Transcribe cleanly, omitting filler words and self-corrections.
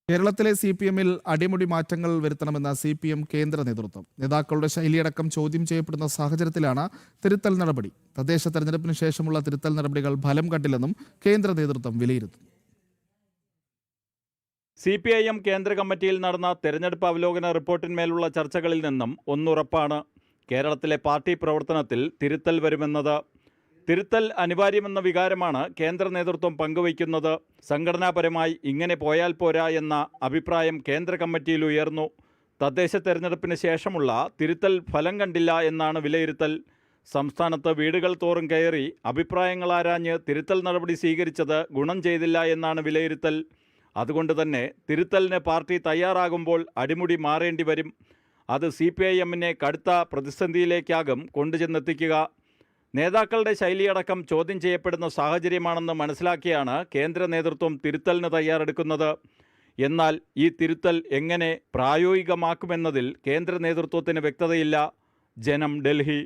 കേരളത്തിലെ CPM-ൽ അടിമുടി മാറ്റങ്ങൾ വരുത്തണമെന്ന CPM കേന്ദ്ര നേതൃത്വം. നേതാക്കളുടെ ശൈലിയടക്കം ചോദ്യം ചെയ്യപ്പെടുന്ന സാഹചര്യത്തിലാണ് തിരുത്തൽ നടപടി. തദ്ദേശ തെരഞ്ഞെടുപ്പിന് ശേഷമുള്ള തിരുത്തൽ നടപടികൾ ഫലം കണ്ടില്ലെന്നും കേന്ദ്ര നേതൃത്വം വിലയിരുത്തുന്നു. CPIM കേന്ദ്ര കമ്മിറ്റിയിൽ നടന്ന തെരഞ്ഞെടുപ്പ് അവലോകന റിപ്പോർട്ടിന്മേലുള്ള ചർച്ചകളിൽ നിന്നും ഒന്നുറപ്പാണ്: കേരളത്തിലെ പാർട്ടി പ്രവർത്തനത്തിൽ തിരുത്തൽ വരുമെന്നത്. തിരുത്തൽ അനിവാര്യമെന്ന വികാരമാണ് കേന്ദ്ര നേതൃത്വം പങ്കുവയ്ക്കുന്നത്. സംഘടനാപരമായി ഇങ്ങനെ പോയാൽ പോരാ എന്ന അഭിപ്രായം കേന്ദ്ര കമ്മിറ്റിയിൽ ഉയർന്നു. തദ്ദേശ തെരഞ്ഞെടുപ്പിന് ശേഷമുള്ള തിരുത്തൽ ഫലം കണ്ടില്ല എന്നാണ് വിലയിരുത്തൽ. സംസ്ഥാനത്ത് വീടുകൾ തോറും കയറി അഭിപ്രായങ്ങൾ ആരാഞ്ഞ് തിരുത്തൽ നടപടി സ്വീകരിച്ചത് ഗുണം ചെയ്തില്ല എന്നാണ് വിലയിരുത്തൽ. അതുകൊണ്ട് തന്നെ തിരുത്തലിന് പാർട്ടി തയ്യാറാകുമ്പോൾ അടിമുടി മാറേണ്ടി വരും. അത് CPIM-നെ കടുത്ത പ്രതിസന്ധിയിലേക്കാകും കൊണ്ടുചെന്നെത്തിക്കുക. നേതാക്കളുടെ ശൈലിയടക്കം ചോദ്യം ചെയ്യപ്പെടുന്ന സാഹചര്യമാണെന്ന് മനസ്സിലാക്കിയാണ് കേന്ദ്ര നേതൃത്വം തിരുത്തലിന് തയ്യാറെടുക്കുന്നത്. എന്നാൽ ഈ തിരുത്തൽ എങ്ങനെ പ്രായോഗികമാക്കുമെന്നതിൽ കേന്ദ്ര നേതൃത്വത്തിന് വ്യക്തതയില്ല. ജനം, ഡൽഹി.